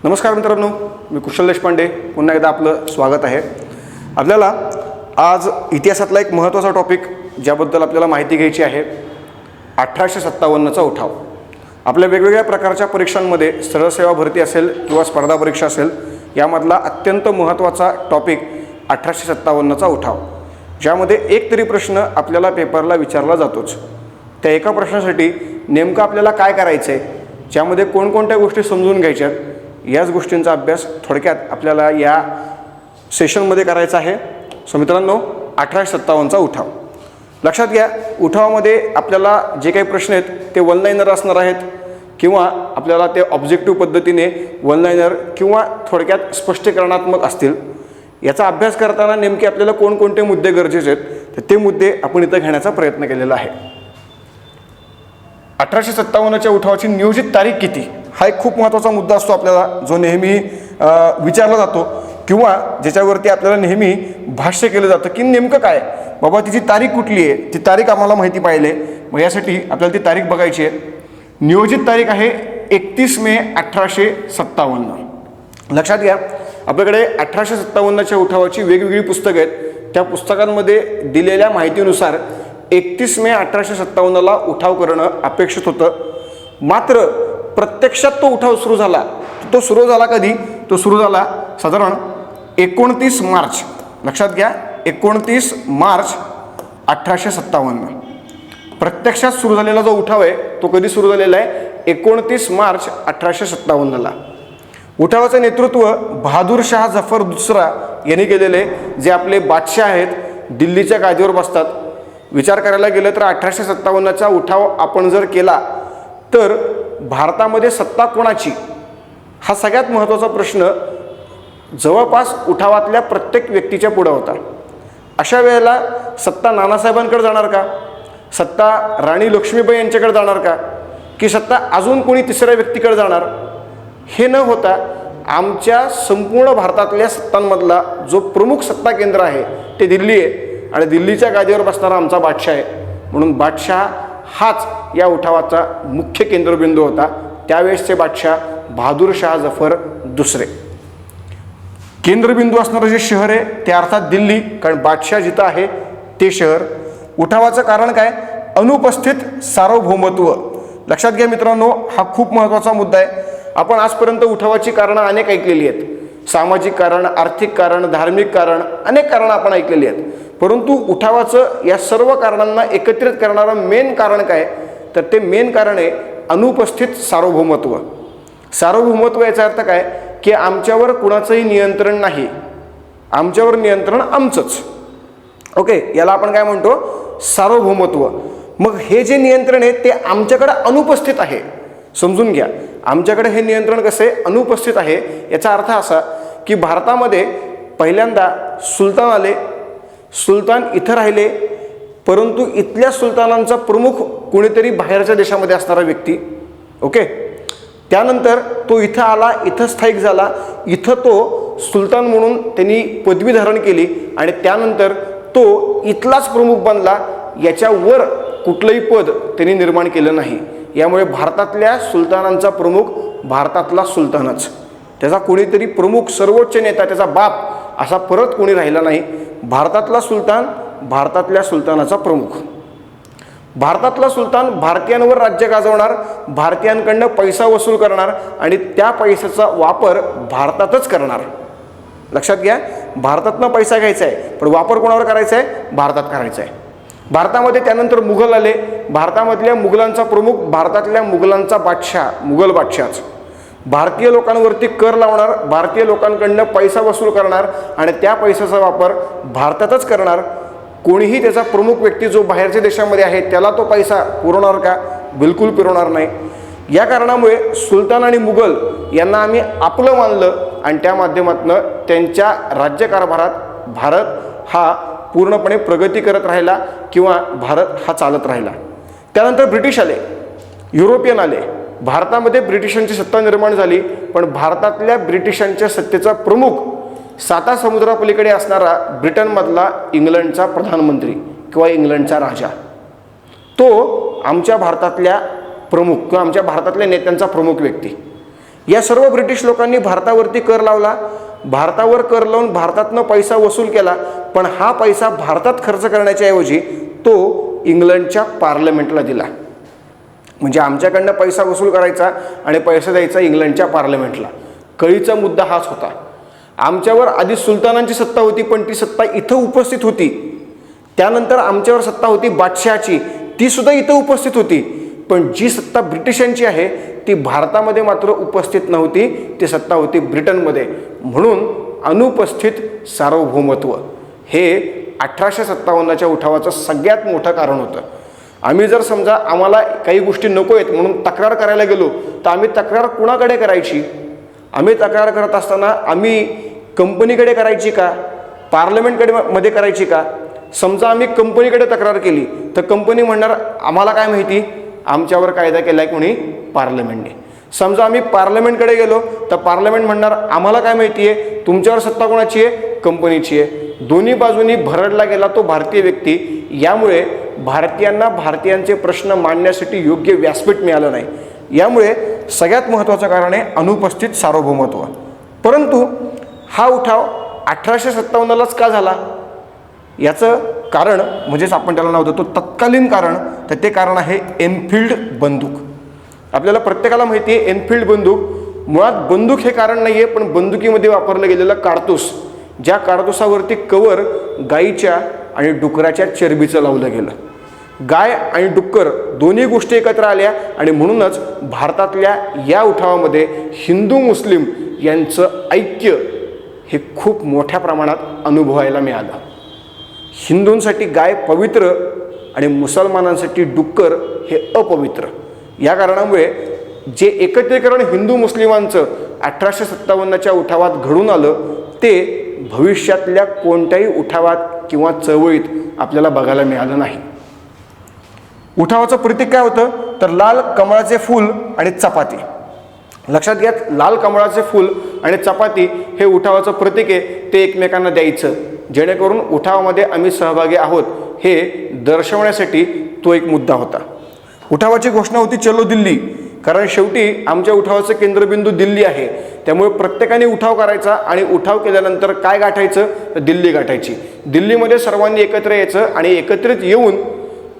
नमस्कार मित्रांनो, मी कुशल देशपांडे पुन्हा एकदा आपलं स्वागत आहे. आपल्याला आज इतिहासातला एक महत्त्वाचा टॉपिक ज्याबद्दल आपल्याला माहिती घ्यायची आहे, 1857चा उठाव. आपल्या वेगवेगळ्या प्रकारच्या परीक्षांमध्ये सरळ सेवा भरती असेल किंवा स्पर्धा परीक्षा असेल, यामधला अत्यंत महत्त्वाचा टॉपिक 1857चा उठाव, ज्यामध्ये एक तरी प्रश्न आपल्याला पेपरला विचारला जातोच. त्या एका प्रश्नासाठी नेमकं आपल्याला काय करायचं आहे, ज्यामध्ये कोणकोणत्या गोष्टी समजून घ्यायच्यात, याच गोष्टींचा अभ्यास थोडक्यात आपल्याला या सेशनमध्ये करायचा आहे. सो मित्रांनो, 1857चा उठाव लक्षात घ्या. उठावामध्ये आपल्याला जे काही प्रश्न आहेत ते वन लाईनर असणार आहेत, किंवा आपल्याला ते ऑब्जेक्टिव्ह पद्धतीने वन लाईनर किंवा थोडक्यात स्पष्टीकरणात्मक असतील. याचा अभ्यास करताना नेमके आपल्याला कोणकोणते मुद्दे गरजेचे आहेत, तर ते मुद्दे आपण इथं घेण्याचा प्रयत्न केलेला आहे. 1857च्या उठावाची नियोजित तारीख किती, हा एक खूप महत्त्वाचा मुद्दा असतो आपल्याला, जो नेहमी विचारला जातो किंवा ज्याच्यावरती आपल्याला नेहमी भाष्य केलं जातं की नेमकं काय बाबा, तिची तारीख कुठली आहे, ती तारीख आम्हाला माहिती पाहिजे. मग यासाठी आपल्याला ती तारीख बघायची आहे. नियोजित तारीख आहे 31 मे 1857. लक्षात घ्या, आपल्याकडे 1857च्या उठावाची वेगवेगळी पुस्तकं आहेत. त्या पुस्तकांमध्ये दिलेल्या माहितीनुसार 31 मे 1857ला उठाव करणं अपेक्षित होतं. मात्र प्रत्यक्षात तो उठाव सुरू झाला. तो सुरू झाला कधी, तो सुरू झाला साधारण 29 मार्च. लक्षात घ्या, 29 मार्च 1857. प्रत्यक्षात सुरू झालेला जो उठाव आहे तो कधी सुरू झालेला आहे, 29 मार्च 1857ला. उठावाचं नेतृत्व बहादूर शाह जफर दुसरा यांनी केलेले, जे आपले बादशाह आहेत, दिल्लीच्या गादीवर बसतात. विचार करायला गेलं तर 1857चा उठाव आपण जर केला तर भारतामध्ये सत्ता कोणाची, हा सगळ्यात महत्त्वाचा प्रश्न जवळपास उठावातल्या प्रत्येक व्यक्तीच्या पुढे होता. अशा वेळेला सत्ता नानासाहेबांकडे जाणार का, सत्ता राणी लक्ष्मीबाई यांच्याकडे जाणार का, की सत्ता अजून कोणी तिसऱ्या व्यक्तीकडे जाणार, हे न होता आमच्या संपूर्ण भारतातल्या सत्तांमधला जो प्रमुख सत्ता केंद्र आहे ते दिल्ली आहे, आणि दिल्लीच्या गादीवर बसणारा आमचा बादशाह आहे. म्हणून बादशाह हाच या उठावाचा मुख्य केंद्रबिंदू होता. त्यावेळेसचे बादशाह बहादूर शाह जफर दुसरे. केंद्रबिंदू असणारं जे शहर आहे ते अर्थात दिल्ली, कारण बादशाह जिथं आहे ते शहर. उठावाचं कारण काय, अनुपस्थित सार्वभौमत्व. लक्षात घ्या मित्रांनो, हा खूप महत्त्वाचा मुद्दा आहे. आपण आजपर्यंत उठावाची कारणं अनेक ऐकलेली आहेत. सामाजिक कारण, आर्थिक कारण, धार्मिक कारण, अनेक कारणं आपण ऐकलेली आहेत. परंतु उठावाचं या सर्व कारणांना एकत्रित करणारं मेन कारण काय, तर ते मेन कारण आहे अनुपस्थित सार्वभौमत्व. सार्वभौमत्व याचा अर्थ काय, की आमच्यावर कुणाचंही नियंत्रण नाही, आमच्यावर नियंत्रण आमचंच. ओके, याला आपण काय म्हणतो, सार्वभौमत्व. मग हे जे नियंत्रण आहे ते आमच्याकडे अनुपस्थित आहे. समजून घ्या, आमच्याकडे हे नियंत्रण कसे अनुपस्थित आहे, याचा अर्थ असा की भारतामध्ये पहिल्यांदा सुलतान आले, सुलतान इथं राहिले, परंतु इथल्या सुलतानांचा प्रमुख कोणीतरी बाहेरच्या देशामध्ये असणारा व्यक्ती. ओके, त्यानंतर तो इथं आला, इथं स्थायिक झाला, इथं तो सुलतान म्हणून त्यांनी पदवी धारण केली, आणि त्यानंतर तो इथलाच प्रमुख बनला. याच्यावर कुठलंही पद त्यांनी निर्माण केलं नाही. यामुळे भारतातल्या सुलतानांचा प्रमुख भारतातला सुलतानच. त्याचा कोणीतरी प्रमुख सर्वोच्च नेता, त्याचा बाप असा परत कोणी राहिला नाही. भारतातला सुलतान, भारतातल्या सुलतानाचा प्रमुख. भारतातला सुलतान भारतीयांवर राज्य गाजवणार, भारतीयांकडनं पैसा वसूल करणार, आणि त्या पैशाचा वापर भारतातच करणार. लक्षात घ्या, भारतातनं पैसा घ्यायचा आहे, पण वापर कोणावर करायचा आहे, भारतात करायचा आहे. भारतामध्ये त्यानंतर मुघल आले. भारतामधल्या मुघलांचा प्रमुख भारतातल्या मुघलांचा बादशाह, मुघल बादशाहच. भारतीय लोकांवरती कर लावणार, भारतीय लोकांकडनं पैसा वसूल करणार, आणि त्या पैशाचा वापर भारतातच करणार. कोणीही त्याचा प्रमुख व्यक्ती जो बाहेरच्या देशामध्ये आहे त्याला तो पैसा पुरवणार का, बिलकुल पुरवणार नाही. या कारणामुळे सुलतान आणि मुघल यांना आम्ही आपलं मानलं, आणि त्या माध्यमातून त्यांच्या राज्यकारभारात भारत हा पूर्णपणे प्रगती करत राहिला, किंवा भारत हा चालत राहिला. त्यानंतर ब्रिटिश आले, युरोपियन आले. भारतामध्ये ब्रिटिशांची सत्ता निर्माण झाली, पण भारतातल्या ब्रिटिशांच्या सत्तेचा प्रमुख साता समुद्रापलीकडे असणारा ब्रिटनमधला इंग्लंडचा प्रधानमंत्री किंवा इंग्लंडचा राजा, तो आमच्या भारतातल्या प्रमुख किंवा आमच्या भारतातल्या नेत्यांचा प्रमुख व्यक्ती. या सर्व ब्रिटिश लोकांनी भारतावरती कर लावला, भारतावर कर लावून भारतातनं पैसा वसूल केला, पण हा पैसा भारतात खर्च करण्याच्या ऐवजी तो इंग्लंडच्या पार्लमेंटला दिला. म्हणजे आमच्याकडनं पैसा वसूल करायचा आणि पैसा द्यायचा इंग्लंडच्या पार्लमेंटला. कळीचा मुद्दा हाच होता. आमच्यावर आधी सुलतानांची सत्ता होती, पण ती सत्ता इथं उपस्थित होती. त्यानंतर आमच्यावर सत्ता होती बादशहाची, ती सुद्धा इथं उपस्थित होती. पण जी सत्ता ब्रिटिशांची आहे ती भारतामध्ये मात्र उपस्थित नव्हती, ती सत्ता होती ब्रिटनमध्ये. म्हणून अनुपस्थित सार्वभौमत्व हे 1857च्या उठावाचं सगळ्यात मोठं कारण होतं. आम्ही जर समजा आम्हाला काही गोष्टी नको आहेत म्हणून तक्रार करायला गेलो तर आम्ही तक्रार कुणाकडे करायची? आम्ही तक्रार करत असताना आम्ही कंपनीकडे करायची का, पार्लमेंटकडे मध्ये करायची का? समजा आम्ही कंपनीकडे तक्रार केली तर कंपनी म्हणणार आम्हाला काय माहिती, आमच्यावर कायदा केला आहे कोणी, पार्लमेंटने. समजा आम्ही पार्लमेंटकडे गेलो तर पार्लमेंट म्हणणार आम्हाला काय माहिती आहे, तुमच्यावर सत्ता कोणाची आहे, कंपनीची आहे. दोन्ही बाजूनी भरडला गेला तो भारतीय व्यक्ती. यामुळे भारतीयांना भारतीयांचे प्रश्न मांडण्यासाठी योग्य व्यासपीठ मिळालं नाही. यामुळे सगळ्यात महत्त्वाचं कारण आहे अनुपस्थित सार्वभौमत्व. परंतु हा उठाव 1857लाच का झाला याचं कारण म्हणजेच आपण त्याला नाव देतो तत्कालीन कारण, तर ते कारण आहे एनफिल्ड बंदूक. आपल्याला प्रत्येकाला माहिती आहे एनफिल्ड बंदूक मुळात बंदूक हे कारण नाही आहे, पण बंदुकीमध्ये वापरलं गेलेलं कारतूस, ज्या कारतुसावरती कवर गाईच्या आणि डुकराच्या चरबीचं लावलं गेलं. गाय आणि डुक्कर दोन्ही गोष्टी एकत्र आल्या आणि म्हणूनच भारतातल्या या उठावामध्ये हिंदू मुस्लिम यांचं ऐक्य हे खूप मोठ्या प्रमाणात अनुभवायला मिळालं. हिंदूंसाठी गाय पवित्र आणि मुसलमानांसाठी डुक्कर हे अपवित्र. या कारणामुळे जे एकत्रीकरण हिंदू मुस्लिमांचं 1857च्या उठावात घडून आलं ते भविष्यातल्या कोणत्याही उठावात किंवा चळवळीत आपल्याला बघायला मिळालं नाही. उठावाचं प्रतीक काय होतं तर लाल कमळाचे फूल आणि चपाती. लक्षात घ्या, लाल कमळाचे फूल आणि चपाती हे उठावाचं प्रतीक आहे. ते एकमेकांना द्यायचं जेणेकरून उठावामध्ये आम्ही सहभागी आहोत हे दर्शवण्यासाठी तो एक मुद्दा होता. उठावाची घोषणा होती चलो दिल्ली, कारण शेवटी आमच्या उठावाचं केंद्रबिंदू दिल्ली आहे. त्यामुळे प्रत्येकाने उठाव करायचा आणि उठाव केल्यानंतर काय गाठायचं तर दिल्ली गाठायची. दिल्लीमध्ये सर्वांनी एकत्र यायचं आणि एकत्रित येऊन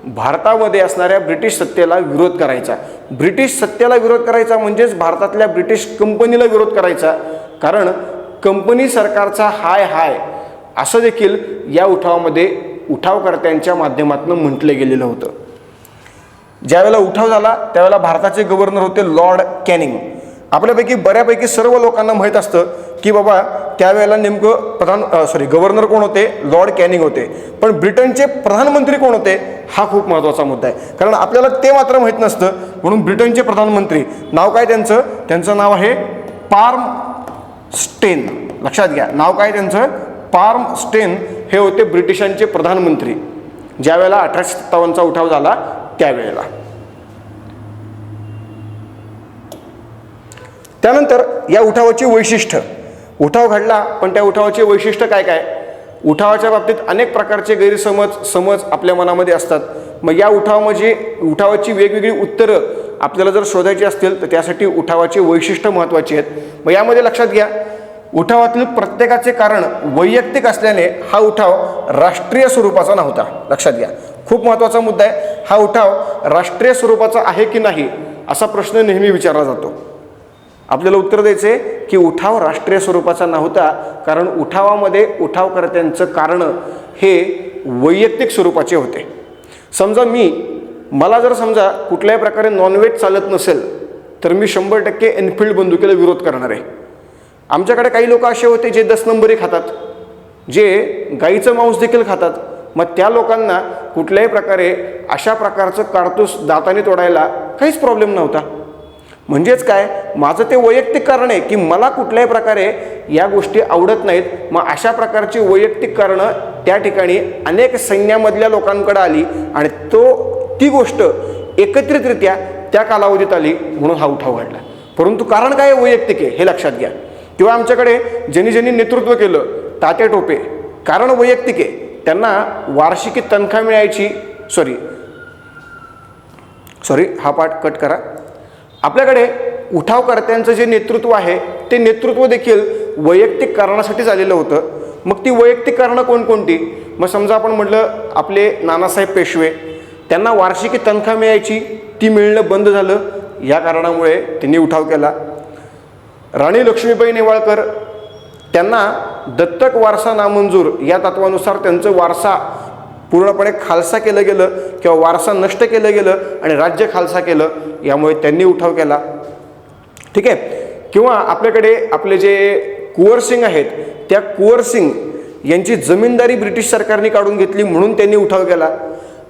भारतामध्ये असणाऱ्या ब्रिटिश सत्तेला विरोध करायचा. ब्रिटिश सत्तेला विरोध करायचा म्हणजेच भारतातल्या ब्रिटिश कंपनीला विरोध करायचा. कारण कंपनी सरकारचा हाय हाय असं देखील या उठावामध्ये उठावकर्त्यांच्या माध्यमातून म्हटलं गेलेलं होतं. ज्यावेळेला उठाव झाला त्यावेळेला भारताचे गव्हर्नर होते लॉर्ड कॅनिंग. आपल्यापैकी बऱ्यापैकी सर्व लोकांना माहीत असतं की बाबा त्यावेळेला नेमकं गव्हर्नर कोण होते, लॉर्ड कॅनिंग होते. पण ब्रिटनचे प्रधानमंत्री कोण होते हा खूप महत्त्वाचा मुद्दा आहे, कारण आपल्याला ते मात्र माहीत नसतं. म्हणून ब्रिटनचे प्रधानमंत्री नाव काय त्यांचं नाव आहे पार्मस्टेन. लक्षात घ्या, नाव काय त्यांचं, पार्मस्टेन हे होते ब्रिटिशांचे प्रधानमंत्री ज्यावेळेला 1857चा उठाव झाला त्यावेळेला. त्यानंतर या उठावाची वैशिष्ट्य, उठाव घडला पण त्या उठावाचे वैशिष्ट्य काय काय. उठावाच्या बाबतीत अनेक प्रकारचे गैरसमज आपल्या मनामध्ये असतात. मग या उठावाची वेगवेगळी उत्तरं आपल्याला जर शोधायची असतील तर त्यासाठी उठावाचे वैशिष्ट्य महत्त्वाचे आहेत. मग यामध्ये लक्षात घ्या, उठावातील प्रत्येकाचे कारण वैयक्तिक असल्याने हा उठाव राष्ट्रीय स्वरूपाचा नव्हता. लक्षात घ्या, खूप महत्त्वाचा मुद्दा आहे. हा उठाव राष्ट्रीय स्वरूपाचा आहे की नाही असा प्रश्न नेहमी विचारला जातो. आपल्याला उत्तर द्यायचे की उठाव राष्ट्रीय स्वरूपाचा नव्हता, कारण उठावामध्ये उठावकर्त्यांचं कारण हे वैयक्तिक स्वरूपाचे होते. समजा मला जर समजा कुठल्याही प्रकारे नॉनव्हेज चालत नसेल तर मी 100% एनफिल्ड बंदुकीला विरोध करणार आहे. आमच्याकडे काही लोक असे होते जे 10 नंबरी खातात, जे गाईचं मांस देखील खातात. मग त्या लोकांना कुठल्याही प्रकारे अशा प्रकारचं कारतूस दाताने तोडायला काहीच प्रॉब्लेम नव्हता. म्हणजेच काय, माझं ते वैयक्तिक कारण आहे की मला कुठल्याही प्रकारे या गोष्टी आवडत नाहीत. मग अशा प्रकारची वैयक्तिक कारणं त्या ठिकाणी अनेक सैन्यामधल्या लोकांकडे आली आणि ती गोष्ट एकत्रितरित्या त्या कालावधीत आली म्हणून हा उठाव घडला. परंतु कारण काय वैयक्तिक आहे हे लक्षात घ्या. किंवा आमच्याकडे ज्यांनी नेतृत्व केलं तात्या टोपे, कारण वैयक्तिक आहे. त्यांना वार्षिकी तनखा मिळायची. सॉरी हा पाठ कट करा. आपल्याकडे उठावकर्त्यांचं जे नेतृत्व आहे ते नेतृत्व देखील वैयक्तिक कारणासाठी झालेलं होतं. मग ती वैयक्तिक कारणं कोणकोणती? मग समजा आपण म्हटलं आपले नानासाहेब पेशवे, त्यांना वार्षिकी तनखा मिळायची, ती मिळणं बंद झालं, या कारणामुळे त्यांनी उठाव केला. राणी लक्ष्मीबाई नेवाळकर, त्यांना दत्तक वारसा नामंजूर या तत्वानुसार त्यांचं वारसा पूर्णपणे खालसा केलं गेलं किंवा वारसा नष्ट केलं गेलं आणि राज्य खालसा केलं, यामुळे त्यांनी उठाव केला. ठीक आहे. किंवा आपल्याकडे आपले जे कुंवर सिंग आहेत, त्या कुंवर सिंग यांची जमीनदारी ब्रिटिश सरकारने काढून घेतली म्हणून त्यांनी उठाव केला.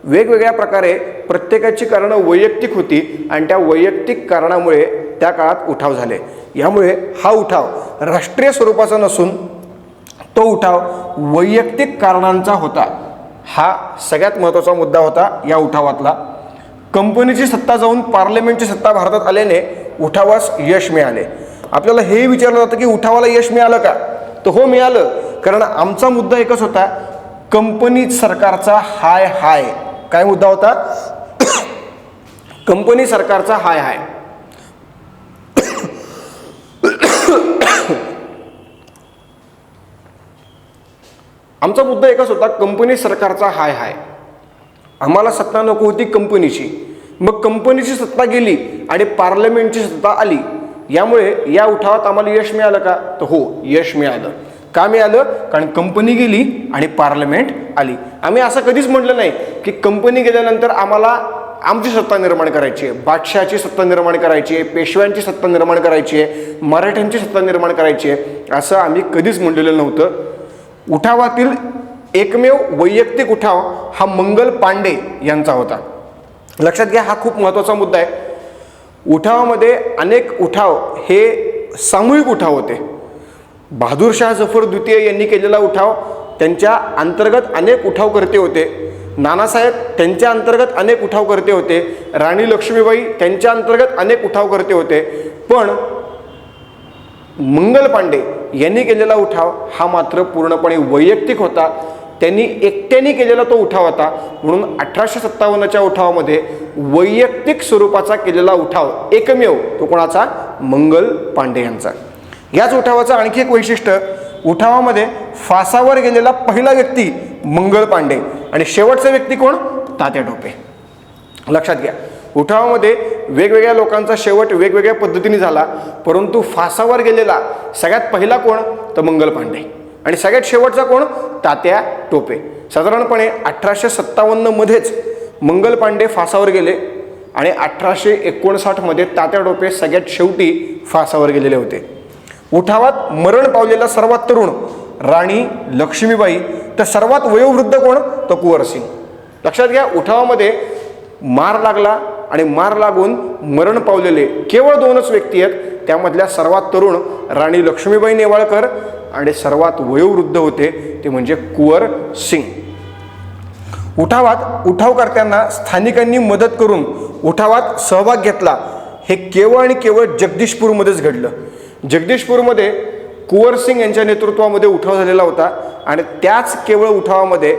वेगवेगळ्या प्रकारे प्रत्येकाची कारणं वैयक्तिक होती आणि त्या वैयक्तिक कारणामुळे त्या काळात उठाव झाले. यामुळे हा उठाव राष्ट्रीय स्वरूपाचा नसून तो उठाव वैयक्तिक कारणांचा होता. हा सगळ्यात महत्त्वाचा मुद्दा होता या उठावातला. कंपनीची सत्ता जाऊन पार्लमेंटची सत्ता भारतात आल्याने उठावास यश मिळाले. आपल्याला हे विचारलं जातं की उठावाला यश मिळालं का? तर हो, मिळालं. कारण आमचा मुद्दा एकच होता, कंपनी सरकारचा हाय हाय. काय मुद्दा होता? कंपनी सरकारचा हाय हाय. आमचा मुद्दा एकच होता, कंपनी सरकारचा हाय हाय. आम्हाला सत्ता नको होती कंपनीची. मग कंपनीची सत्ता गेली आणि पार्लमेंटची सत्ता आली. यामुळे या उठावात आम्हाला यश मिळालं का? तर हो, यश मिळालं. का मिळालं? कारण कंपनी गेली आणि पार्लमेंट आली. आम्ही असं कधीच म्हटलं नाही की कंपनी गेल्यानंतर आम्हाला आमची सत्ता निर्माण करायची आहे, बादशहाची सत्ता निर्माण करायची आहे, पेशव्यांची सत्ता निर्माण करायची आहे, मराठ्यांची सत्ता निर्माण करायची आहे, असं आम्ही कधीच म्हटलेलं नव्हतं. उठावातील एकमेव वैयक्तिक उठाव हा मंगल पांडे यांचा होता. लक्षात घ्या, हा खूप महत्त्वाचा मुद्दा आहे. उठावामध्ये अनेक उठाव हे सामूहिक उठाव होते. बहादूरशाह जफर द्वितीय यांनी केलेला उठाव, त्यांच्या अंतर्गत अनेक उठावकर्ते होते. नानासाहेब, त्यांच्या अंतर्गत अनेक उठावकर्ते होते. राणी लक्ष्मीबाई, त्यांच्या अंतर्गत अनेक उठावकर्ते होते. पण मंगल पांडे यांनी केलेला उठाव हा मात्र पूर्णपणे वैयक्तिक होता. त्यांनी एकट्याने केलेला तो उठाव होता. म्हणून 1857च्या उठावामध्ये वैयक्तिक स्वरूपाचा केलेला उठाव एकमेव तो कोणाचा? मंगल पांडे यांचा. याच उठावाचं आणखी एक वैशिष्ट्य, उठावामध्ये फासावर गेलेला पहिला व्यक्ती मंगल पांडे आणि शेवटचा व्यक्ती कोण? तात्या टोपे. लक्षात घ्या, उठावामध्ये वेगवेगळ्या लोकांचा शेवट वेगवेगळ्या पद्धतीने झाला, परंतु फासावर गेलेला सगळ्यात पहिला कोण? तर मंगल पांडे. आणि सगळ्यात शेवटचा कोण? तात्या टोपे. साधारणपणे 1857मध्येच मंगल पांडे फासावर गेले आणि 1859मध्ये तात्या टोपे सगळ्यात शेवटी फासावर गेलेले होते. उठावात मरण पावलेला सर्वात तरुण राणी लक्ष्मीबाई, तर सर्वात वयोवृद्ध कोण? तर कुंवर सिंग. लक्षात घ्या, उठावामध्ये मार लागला आणि मार लागून मरण पावलेले केवळ 2च व्यक्ती आहेत. त्यामधल्या सर्वात तरुण राणी लक्ष्मीबाई नेवाळकर आणि सर्वात वयोवृद्ध होते ते म्हणजे कुंवर सिंग. उठावात उठावकर्त्यांना स्थानिकांनी मदत करून उठावात सहभाग घेतला, हे केवळ आणि केवळ जगदीशपूरमध्येच घडलं. जगदीशपूरमध्ये कुंवर सिंग यांच्या नेतृत्वामध्ये उठाव झालेला होता आणि त्याच केवळ उठावामध्ये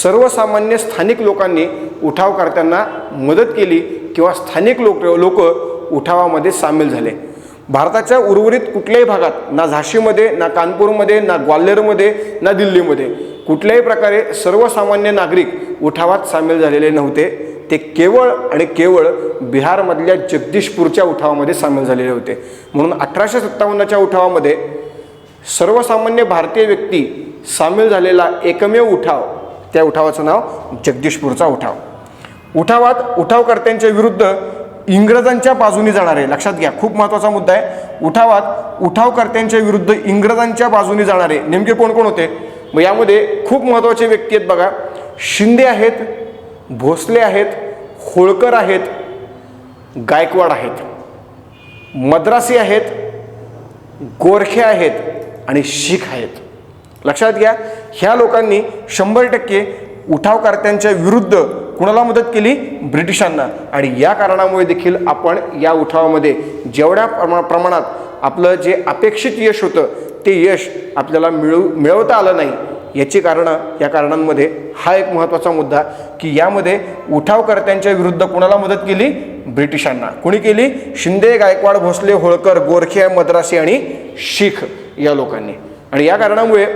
सर्वसामान्य स्थानिक लोकांनी उठावकर्त्यांना मदत केली किंवा स्थानिक लोक उठावामध्ये सामील झाले. भारताच्या उर्वरित कुठल्याही भागात, ना झाशीमध्ये, ना कानपूरमध्ये, ना ग्वाल्हेरमध्ये, ना दिल्लीमध्ये कुठल्याही प्रकारे सर्वसामान्य नागरिक उठावात सामील झालेले नव्हते. ते केवळ आणि केवळ बिहारमधल्या जगदीशपूरच्या उठावामध्ये सामील झालेले होते. म्हणून 1857च्या उठावामध्ये सर्वसामान्य भारतीय व्यक्ती सामील झालेला एकमेव उठाव, त्या उठावाचं नाव जगदीशपूरचा उठाव. उठावात उठावकर्त्यांच्या विरुद्ध इंग्रजांच्या बाजूने जाणारे, लक्षात घ्या, खूप महत्त्वाचा मुद्दा आहे. उठावात उठावकर्त्यांच्या विरुद्ध इंग्रजांच्या बाजूने जाणारे नेमके कोण कोण होते? मग यामध्ये खूप महत्त्वाचे व्यक्ती आहेत बघा. शिंदे आहेत, भोसले आहेत, होळकर आहेत, गायकवाड आहेत, मद्रासी आहेत, गोरखे आहेत आणि शीख आहेत. लक्षात घ्या, ह्या लोकांनी 100% उठावकर्त्यांच्या विरुद्ध कुणाला मदत केली? ब्रिटिशांना. आणि या कारणामुळे देखील आपण या उठावामध्ये जेवढ्या प्रमाणात आपलं जे अपेक्षित यश होतं ते यश आपल्याला मिळवता आलं नाही. याची कारणं, या कारणांमध्ये हा एक महत्त्वाचा मुद्दा की यामध्ये उठावकर्त्यांच्या विरुद्ध कुणाला मदत केली? ब्रिटिशांना. कोणी केली? शिंदे, गायकवाड, भोसले, होळकर, गोरखे, मद्रासी आणि शीख या लोकांनी. आणि या कारणामुळे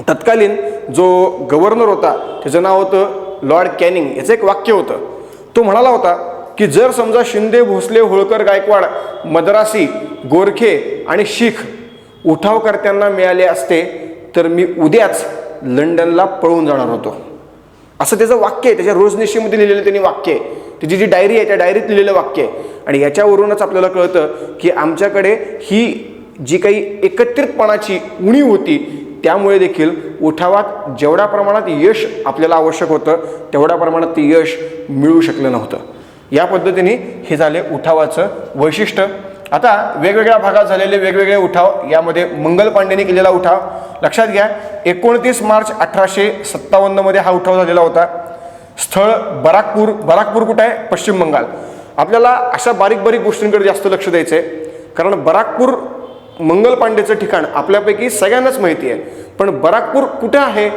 तत्कालीन जो गव्हर्नर होता त्याचं नाव होतं लॉर्ड कॅनिंग. याचं एक वाक्य होतं. तो म्हणाला होता की जर समजा शिंदे, भोसले, होळकर, गायकवाड, मद्रासी, गोरखे आणि शीख उठावकर्त्यांना मिळाले असते तर मी उद्याच लंडनला पळून जाणार होतो. असं त्याचं वाक्य आहे. त्याच्या रोजनिशीमध्ये लिहिलेलं त्यांनी वाक्य आहे. त्याची जी डायरी आहे त्या डायरीत लिहिलेलं वाक्य आहे. आणि याच्यावरूनच आपल्याला कळतं की आमच्याकडे ही जी काही एकत्रितपणाची उणीव होती त्यामुळे देखील उठावात जेवढ्या प्रमाणात यश आपल्याला आवश्यक होतं तेवढ्या प्रमाणात ते यश मिळू शकलं नव्हतं. या पद्धतीने हे झाले उठावाचं वैशिष्ट्य. आता वेगवेगळ्या भागात झालेले वेगवेगळे उठाव, यामध्ये मंगल पांडेने केलेला उठाव लक्षात घ्या. 29 मार्च 1857 हा उठाव झालेला होता. स्थळ बराकपूर. बराकपूर कुठं आहे? पश्चिम बंगाल. आपल्याला अशा बारीक बारीक गोष्टींकडे जास्त लक्ष द्यायचं आहे, कारण बराकपूर मंगल पांडेचं ठिकाण आपल्यापैकी सगळ्यांनाच माहिती आहे. पण बराकपूर कुठे आहे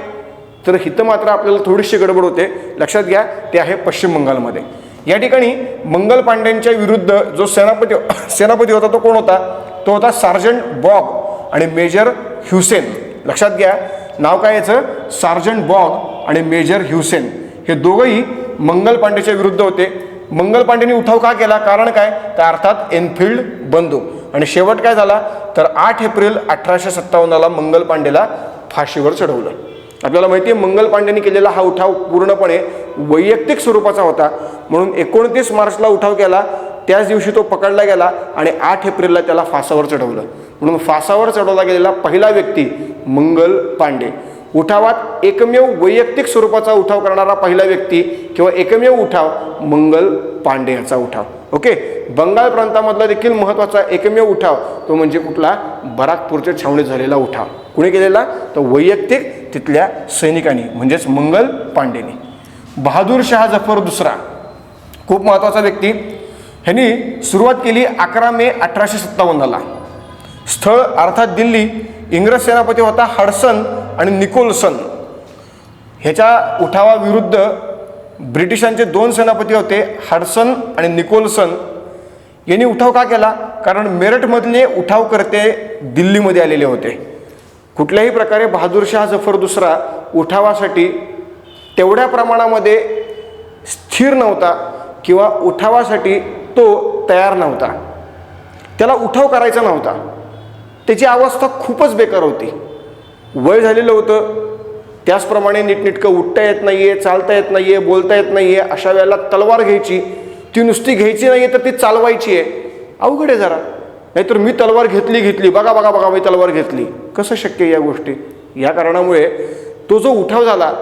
तर हिथं मात्र आपल्याला थोडीशी गडबड होते. लक्षात घ्या, ते आहे पश्चिम बंगालमध्ये. या ठिकाणी मंगल पांड्यांच्या विरुद्ध जो सेनापती होता तो कोण होता? तो होता सार्जंट बॉग आणि मेजर ह्युसेन. लक्षात घ्या, नाव काय याचं? सार्जंट बॉग आणि मेजर ह्युसेन. हे दोघंही मंगल पांडेच्या विरुद्ध होते. मंगल पांडेंनी उठाव का केला? कारण काय? तर अर्थात एनफिल्ड बंदूक. आणि शेवट काय झाला तर 8 एप्रिल 1857 मंगल पांडेला फाशीवर चढवलं. आपल्याला माहिती आहे मंगल पांडेंनी केलेला हा उठाव पूर्णपणे वैयक्तिक स्वरूपाचा होता. म्हणून 29 मार्चला उठाव केला, त्याच दिवशी तो पकडला गेला आणि 8 एप्रिलला त्याला फासावर चढवलं. म्हणून फासावर चढवला गेलेला पहिला व्यक्ती मंगल पांडे. उठावात एकमेव वैयक्तिक स्वरूपाचा उठाव करणारा पहिला व्यक्ती किंवा एकमेव उठाव मंगल पांडे याचा उठाव. ओके. बंगाल प्रांतामधला देखील महत्त्वाचा एकमेव उठाव तो म्हणजे कुठला? बराकपूरच्या छावणीत झालेला उठाव. कुणी केलेला? तर वैयक्तिक तिथल्या सैनिकांनी, म्हणजेच मंगल पांडेंनी. बहादूर शाह जफर दुसरा खूप महत्त्वाचा व्यक्ती. ह्यांनी सुरुवात केली 11 मे 1857. स्थळ अर्थात दिल्ली. इंग्रज सेनापती होता हडसन आणि निकोलसन. ह्याच्या उठावाविरुद्ध ब्रिटिशांचे 2 सेनापती होते, हडसन आणि निकोलसन. यांनी उठाव का केला? कारण मेरठमधले उठावकर्ते दिल्लीमध्ये आलेले होते. कुठल्याही प्रकारे बहादूर शाह जफर दुसरा उठावासाठी तेवढ्या प्रमाणामध्ये स्थिर नव्हता किंवा उठावासाठी तो तयार नव्हता. त्याला उठाव करायचा नव्हता. त्याची अवस्था खूपच बेकार होती. वय झालेलं होतं, त्याचप्रमाणे नीटनेटकं उठता येत नाही आहे, चालता येत नाही आहे, बोलता येत नाही आहे. अशा वेळेला तलवार घ्यायची, ती नुसती घ्यायची नाही आहे तर ती चालवायची आहे. अवघड आहे जरा. नाहीतर मी तलवार घेतली, बघा बघा बघा मी तलवार घेतली, कसं शक्य या गोष्टी? या कारणामुळे तो जो उठाव झाला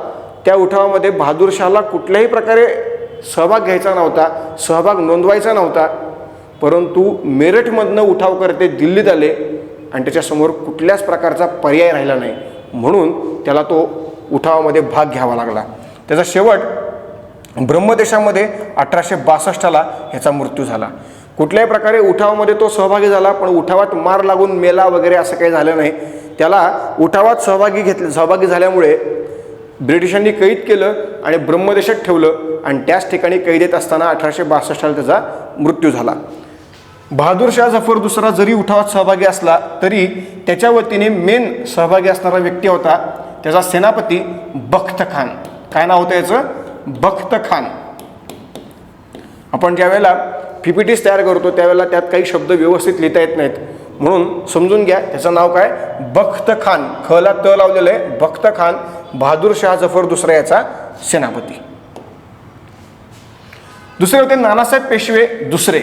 त्या उठावामध्ये बहादूर शाहला कुठल्याही प्रकारे सहभाग घ्यायचा नव्हता, सहभाग नोंदवायचा नव्हता. परंतु मेरठमधनं उठाव करते दिल्लीत आले आणि त्याच्यासमोर कुठल्याच प्रकारचा पर्याय राहिला नाही, म्हणून त्याला तो उठावामध्ये भाग घ्यावा लागला. त्याचा शेवट ब्रह्मदेशामध्ये 1862 ह्याचा मृत्यू झाला. कुठल्याही प्रकारे उठावामध्ये तो सहभागी झाला, पण उठावात मार लागून मेला वगैरे असं काही झालं नाही. त्याला उठावात सहभागी झाल्यामुळे ब्रिटिशांनी कैद केलं आणि ब्रह्मदेशात ठेवलं आणि त्याच ठिकाणी कैदेत असताना 1862 त्याचा मृत्यू झाला. बहादूर शाह जफर दुसरा जरी उठावात सहभागी असला तरी त्याच्या वतीने मेन सहभागी असणारा व्यक्ती होता त्याचा सेनापती बख्त खान. काय नाव होतं याचं? बख्त खान. आपण ज्यावेळेला PPTs तयार करतो त्यावेळेला त्यात काही शब्द व्यवस्थित लिहिता येत नाहीत, म्हणून समजून घ्या. त्याचं नाव काय? बख्त खान. खला त लावलेलं आहे. बख्त खान बहादूर शाह जफर दुसरा याचा सेनापती. दुसरे होते नानासाहेब पेशवे दुसरे.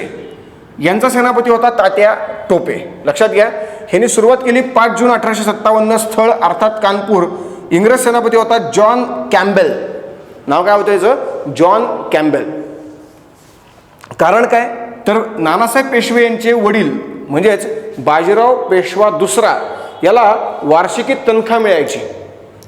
यांचा सेनापती होता तात्या टोपे. लक्षात घ्या, ह्यांनी सुरुवात केली 5 जून 1857. स्थळ अर्थात कानपूर. इंग्रज सेनापती होता जॉन कॅम्बेल. नाव काय होतं याचं? John Campbell. कारण काय तर नानासाहेब पेशवे यांचे वडील म्हणजेच बाजीराव पेशवा दुसरा याला वार्षिकी तनखा मिळायची,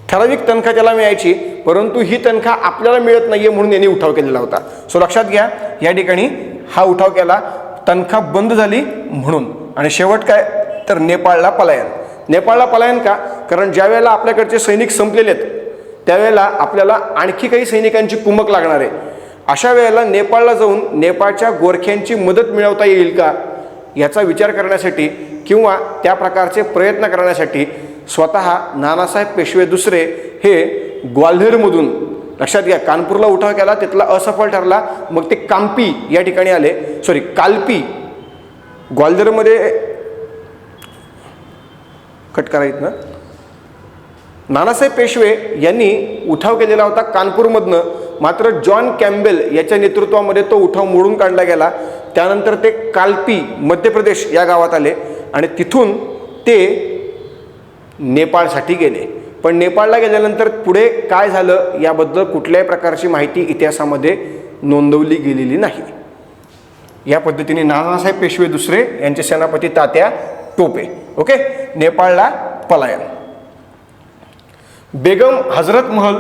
ठराविक तनखा त्याला मिळायची, परंतु ही तनखा आपल्याला मिळत नाहीये म्हणून यांनी उठाव केलेला होता. सो लक्षात घ्या, या ठिकाणी हा उठाव केला, तनखा बंद झाली म्हणून. आणि शेवट काय तर नेपाळला पलायन. नेपाळला पलायन का? कारण ज्या वेळेला आपल्याकडचे सैनिक संपलेले आहेत त्यावेळेला आपल्याला आणखी काही सैनिकांची कुमक लागणार आहे अशा वेळेला नेपाळला जाऊन नेपाळच्या गोरख्यांची मदत मिळवता येईल का याचा विचार करण्यासाठी किंवा त्या प्रकारचे प्रयत्न करण्यासाठी स्वतः नानासाहेब पेशवे दुसरे हे ग्वाल्हेरमधून, लक्षात घ्या, कानपूरला उठाव केला, तिथला असफल ठरला, मग ते काम्पी या ठिकाणी आले, कालपी, ग्वाल्हेरमध्ये कट करायचं ना. नानासाहेब पेशवे यांनी उठाव केलेला होता कानपूरमधनं, मात्र जॉन कॅम्बेल याच्या नेतृत्वामध्ये तो उठाव मोडून काढला गेला. त्यानंतर ते कालपी मध्य प्रदेश या गावात आले आणि तिथून ते नेपाळसाठी गेले. पण नेपाळला गेल्यानंतर पुढे काय झालं याबद्दल कुठल्याही प्रकारची माहिती इतिहासामध्ये नोंदवली गेलेली नाही. या पद्धतीने नानासाहेब पेशवे दुसरे यांचे सेनापती तात्या टोपे ओके नेपाळला पलायन. बेगम हजरत महल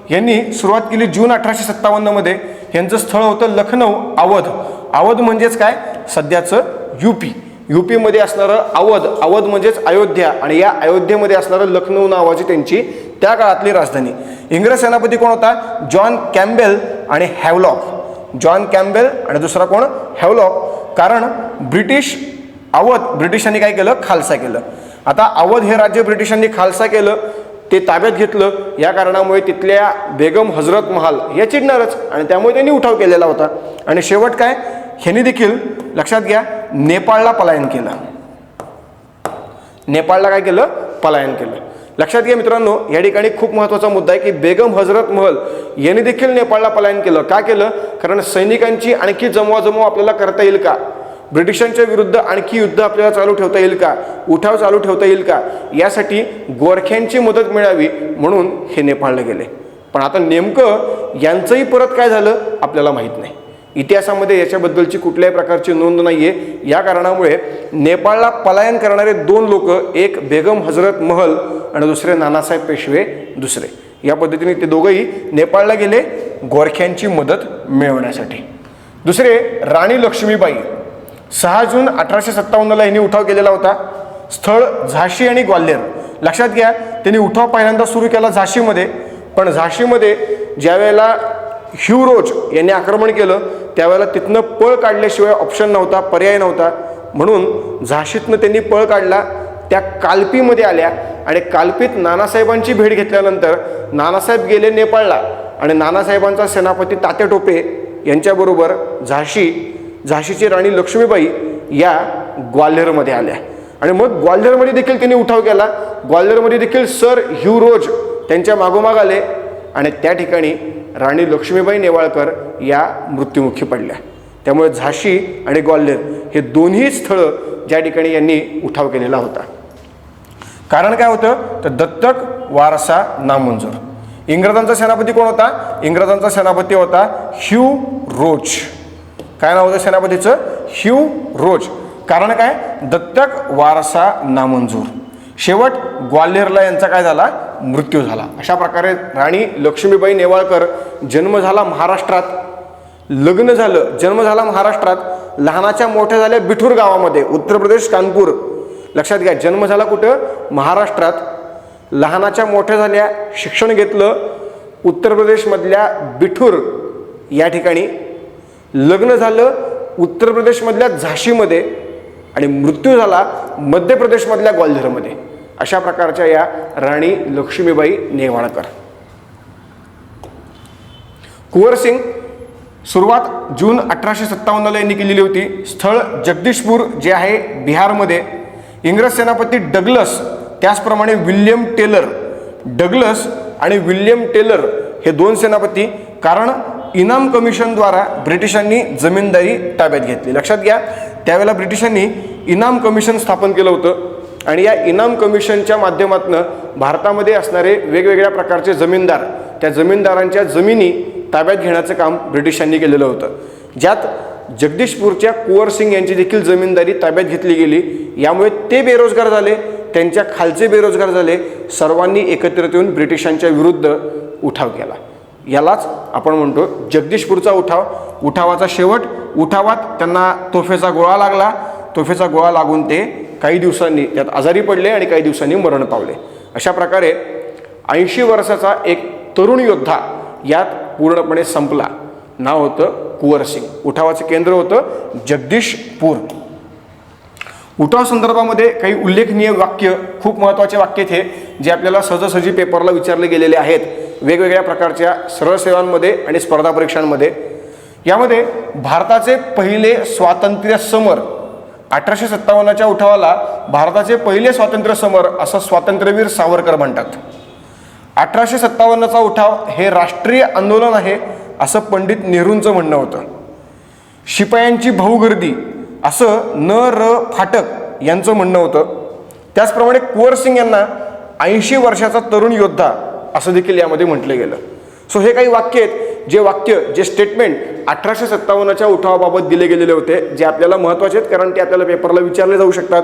यांनी सुरुवात केली जून 1857 मध्ये. यांचं स्थळ होतं लखनौ, अवध. अवध म्हणजेच काय, सध्याचं यूपी. यूपीमध्ये असणारं अवध, अवध म्हणजेच अयोध्या, आणि या अयोध्येमध्ये असणारं लखनौ नावाची त्यांची त्या काळातली राजधानी. इंग्रज सेनापती कोण होता, जॉन कॅम्बेल आणि हॅवलॉक. जॉन कॅम्बेल आणि दुसरा कोण, हॅवलॉक. कारण अवध ब्रिटिशांनी काय केलं, खालसा केलं. आता अवध हे राज्य ब्रिटिशांनी खालसा केलं, ते ताब्यात घेतलं. या कारणामुळे तिथल्या बेगम हजरत महाल या चिडणारच, आणि त्यामुळे त्यांनी उठाव केलेला होता. आणि शेवट काय, ह्यांनी देखील लक्षात घ्या नेपाळला पलायन केलं. नेपाळला काय केलं, पलायन केलं. लक्षात घ्या मित्रांनो, या ठिकाणी खूप महत्त्वाचा मुद्दा आहे की बेगम हजरत महल यांनी देखील नेपाळला पलायन केलं. का केलं, कारण सैनिकांची आणखी जमवाजमव आपल्याला करता येईल का, ब्रिटिशांच्या विरुद्ध आणखी युद्ध आपल्याला चालू ठेवता येईल का, उठाव चालू ठेवता येईल का, यासाठी गोरख्यांची मदत मिळावी म्हणून हे नेपाळला गेले. पण आता नेमकं यांचंही परत काय झालं आपल्याला माहीत नाही. इतिहासामध्ये याच्याबद्दलची कुठल्याही प्रकारची नोंद नाही आहे. या कारणामुळे नेपाळला पलायन करणारे दोन लोक, एक बेगम हजरत महल आणि दुसरे नानासाहेब पेशवे दुसरे. या पद्धतीने ते दोघंही नेपाळला गेले गोरख्यांची मदत मिळवण्यासाठी. दुसरे राणी लक्ष्मीबाई. 6 जून 1857 यांनी उठाव केलेला होता. स्थळ झाशी आणि ग्वाल्हेर. लक्षात घ्या, त्यांनी उठाव पहिल्यांदा सुरू केला झाशीमध्ये, पण झाशीमध्ये ज्या वेळेला ह्यूरोज यांनी आक्रमण केलं त्यावेळेला तिथनं पळ काढल्याशिवाय ऑप्शन नव्हता, पर्याय नव्हता, म्हणून झाशीतनं त्यांनी पळ काढला. त्या कालपीमध्ये आल्या आणि कालपीत नानासाहेबांची भेट घेतल्यानंतर नानासाहेब गेले नेपाळला आणि नानासाहेबांचा सेनापती तात्या टोपे यांच्याबरोबर झाशीची राणी लक्ष्मीबाई या ग्वाल्हेरमध्ये आल्या. आणि मग ग्वाल्हेरमध्ये देखील त्यांनी उठाव केला. ग्वाल्हेरमध्ये देखील सर ह्यूरोज त्यांच्या मागोमाग आले आणि त्या ठिकाणी राणी लक्ष्मीबाई नेवाळकर या मृत्युमुखी पडल्या. त्यामुळे झाशी आणि ग्वाल्हेर हे दोन्ही स्थळं ज्या ठिकाणी यांनी उठाव केलेला होता. कारण काय होतं, तर दत्तक वारसा नामंजूर. इंग्रजांचा सेनापती कोण होता, इंग्रजांचा सेनापती होता ह्यूरोज. काय नाव होतं सेनापतीचं, ह्यूरोज. कारण काय, दत्तक वारसा नामंजूर. शेवट ग्वाल्हेरला यांचा काय झाला, मृत्यू झाला. अशा प्रकारे राणी लक्ष्मीबाई नेवाळकर, जन्म झाला महाराष्ट्रात, लग्न झालं, जन्म झाला महाराष्ट्रात, लहानाच्या मोठ्या झाल्या बिठूर गावामध्ये, उत्तर प्रदेश कानपूर. लक्षात घ्या, जन्म झाला कुठं, महाराष्ट्रात, लहानाच्या मोठ्या झाल्या, शिक्षण घेतलं उत्तर प्रदेशमधल्या बिठूर या ठिकाणी, लग्न झालं उत्तर प्रदेशमधल्या झाशीमध्ये आणि मृत्यू झाला मध्य प्रदेशमधल्या ग्वाल्हेरमध्ये. अशा प्रकारच्या या राणी लक्ष्मीबाई नेवाळकर. कुंवरसिंग सुरुवात जून 1857 यांनी केलेली होती. स्थळ जगदीशपूर जे आहे बिहारमध्ये. इंग्रज सेनापती डग्लस, त्याचप्रमाणे विल्यम टेलर. डग्लस आणि विल्यम टेलर हे दोन सेनापती. कारण इनाम कमिशनद्वारा ब्रिटिशांनी जमीनदारी ताब्यात घेतली. लक्षात घ्या, त्यावेळेला ब्रिटिशांनी इनाम कमिशन स्थापन केलं होतं आणि या इनाम कमिशनच्या माध्यमातून भारतामध्ये असणारे वेगवेगळ्या प्रकारचे जमीनदार, त्या जमीनदारांच्या जमिनी ताब्यात घेण्याचं काम ब्रिटिशांनी केलेलं होतं. ज्यात जगदीशपूरच्या कुंवरसिंग यांची देखील जमीनदारी ताब्यात घेतली गेली. यामुळे ते बेरोजगार झाले, त्यांच्या खालचे बेरोजगार झाले. सर्वांनी एकत्रित येऊन ब्रिटिशांच्या विरुद्ध उठाव केला. यालाच आपण म्हणतो जगदीशपूरचा उठाव. उठावाचा शेवट, उठावात त्यांना तोफेचा गोळा लागला. तोफेचा गोळा लागून ते काही दिवसांनी त्यात आजारी पडले आणि काही दिवसांनी मरण पावले. अशा प्रकारे 80 वर्षाचा एक तरुण योद्धा यात पूर्णपणे संपला. नाव होतं कुंवर सिंग. उठावाचं केंद्र होतं जगदीशपूर. उठाव संदर्भामध्ये काही उल्लेखनीय वाक्य, खूप महत्त्वाचे वाक्य हे जे आपल्याला सहजासहजी पेपरला विचारले गेलेले आहेत वेगवेगळ्या प्रकारच्या सरळ सेवांमध्ये आणि स्पर्धा परीक्षांमध्ये. यामध्ये भारताचे पहिले स्वातंत्र्य समर, 1857च्या उठावाला भारताचे पहिले स्वातंत्र्य समर असं स्वातंत्र्यवीर सावरकर म्हणतात. 1857चा उठाव हे राष्ट्रीय आंदोलन आहे असं पंडित नेहरूंचं म्हणणं होतं. शिपायांची भाऊगर्दी असं न र फाटक यांचं म्हणणं होतं. त्याचप्रमाणे कुंवर सिंग यांना 80 वर्षाचा तरुण योद्धा असं देखील यामध्ये म्हटलं गेलं. सो हे काही वाक्य आहेत, जे स्टेटमेंट 1857च्या उठावाबाबत दिले गेलेले होते, जे आपल्याला महत्त्वाचे आहेत कारण ते आपल्याला पेपरला विचारले जाऊ शकतात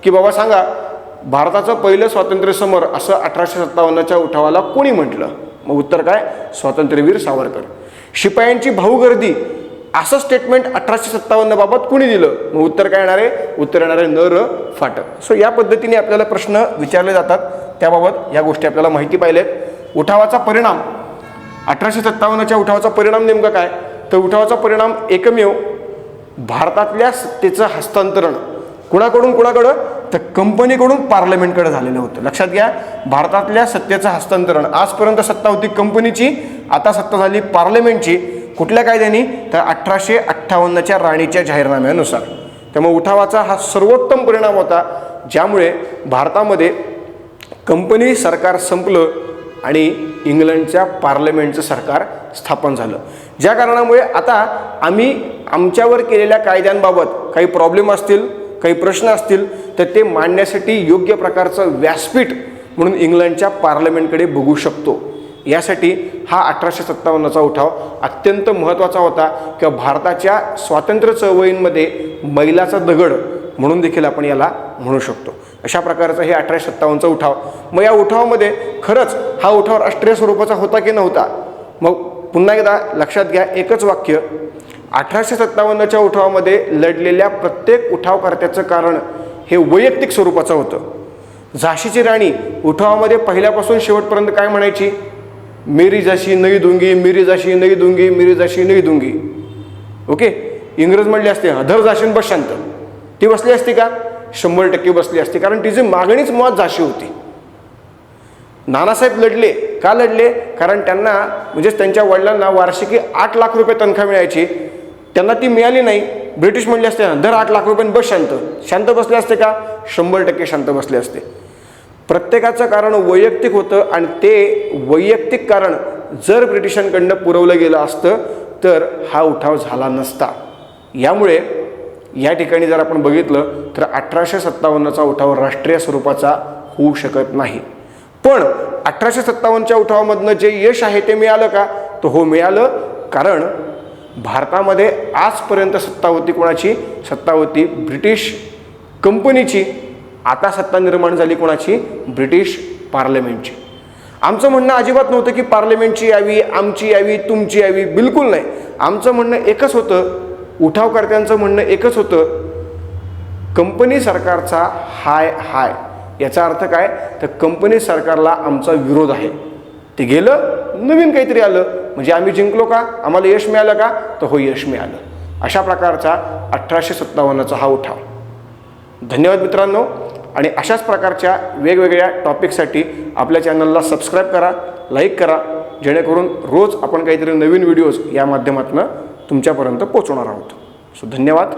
की बाबा सांगा भारताचं पहिलं स्वातंत्र्य समर असं 1857च्या उठावाला कोणी म्हटलं. मग उत्तर काय, स्वातंत्र्यवीर सावरकर. शिपायांची भाऊगर्दी असं स्टेटमेंट 1857 बाबत कुणी दिलं. मग उत्तर काय येणार आहे, उत्तर येणार आहे न र फाटक. सो या पद्धतीने आपल्याला प्रश्न विचारले जातात, त्याबाबत या गोष्टी आपल्याला माहिती पाहिलेत. उठावाचा परिणाम, 1857च्या उठावाचा परिणाम नेमका काय, तर उठावाचा परिणाम एकमेव भारतातल्या सत्तेचं हस्तांतरण कुणाकडं, तर कंपनीकडून पार्लमेंटकडे झालेलं होतं. लक्षात घ्या, भारतातल्या सत्तेचं हस्तांतरण, आजपर्यंत सत्ता होती कंपनीची, आता सत्ता झाली पार्लमेंटची. कुठल्या कायद्याने, तर 1858च्या राणीच्या जाहीरनाम्यानुसार. त्यामुळे उठावाचा हा सर्वोत्तम परिणाम होता, ज्यामुळे भारतामध्ये कंपनी सरकार संपलं आणि इंग्लंडच्या पार्लमेंटचं सरकार स्थापन झालं. ज्या कारणामुळे आता आम्ही आमच्यावर केलेल्या कायद्यांबाबत काही प्रॉब्लेम असतील, काही प्रश्न असतील, तर ते मांडण्यासाठी योग्य प्रकारचं व्यासपीठ म्हणून इंग्लंडच्या पार्लमेंटकडे बघू शकतो. यासाठी हा 1857चा उठाव अत्यंत महत्त्वाचा होता किंवा भारताच्या स्वातंत्र्य चळवळींमध्ये मैलाचा दगड म्हणून देखील आपण याला म्हणू शकतो. अशा प्रकारचा हे 1857चा उठाव. मग या उठावामध्ये खरंच हा उठाव राष्ट्रीय स्वरूपाचा होता की नव्हता. मग पुन्हा एकदा लक्षात घ्या, एकच वाक्य, 1857च्या उठावामध्ये लढलेल्या प्रत्येक उठावकर्त्याचं कारण हे वैयक्तिक स्वरूपाचं होतं. झाशीची राणी उठावामध्ये पहिल्यापासून शेवटपर्यंत काय म्हणायची, मेरी झाशी नहीं दूंगी, मेरी झाशी नहीं दूंगी, मेरी झाशी नहीं दूंगी. ओके, इंग्रज म्हणले असते धर झाशीन बस शांत, ती बसली असती का, 100% बसली असती, कारण तिची मागणीच मुळात झाशी होती. नानासाहेब लढले का लढले, कारण त्यांना म्हणजेच त्यांच्या वडिलांना वार्षिकी 8 लाख रुपये तनखा मिळायची, त्यांना ती मिळाली नाही. ब्रिटिश म्हणले असते दर 8 लाख रुपये बस शांत, शांत बसले असते का, 100% शांत बसले असते. प्रत्येकाचं कारण वैयक्तिक होतं आणि ते वैयक्तिक कारण जर ब्रिटिशांकडनं पुरवलं गेलं असतं तर हा उठाव झाला नसता. यामुळे या ठिकाणी जर आपण बघितलं तर 1857चा उठाव राष्ट्रीय स्वरूपाचा होऊ शकत नाही. पण 1857च्या उठावामधनं जे यश आहे ते मिळालं का, तर हो मिळालं. कारण भारतामध्ये आजपर्यंत सत्ता होती कोणाची, सत्ता होती ब्रिटिश कंपनीची. आता सत्ता निर्माण झाली कोणाची, ब्रिटिश पार्लमेंटची. आमचं म्हणणं अजिबात नव्हतं की पार्लमेंटची यावी, आमची यावी, तुमची यावी, बिलकुल नाही. आमचं म्हणणं एकच होतं, उठावकर्त्यांचं म्हणणं एकच होतं, कंपनी सरकारचा हाय हाय. याचा अर्थ काय, तर कंपनी सरकारला आमचा विरोध आहे. ते गेलं, नवीन काहीतरी आलं, म्हणजे आम्ही जिंकलो का, आम्हाला यश मिळालं का, तर हो यश मिळालं. अशा प्रकारचा 1857चा हा उठाव. धन्यवाद मित्रांनो. आणि अशाच प्रकारच्या वेगवेगळ्या टॉपिकसाठी आपल्या चॅनलला सबस्क्राईब करा, लाईक करा, जेणेकरून रोज आपण काहीतरी नवीन व्हिडिओज या माध्यमातून तुमच्यापर्यंत पोहोचवणार आहोत. सो धन्यवाद.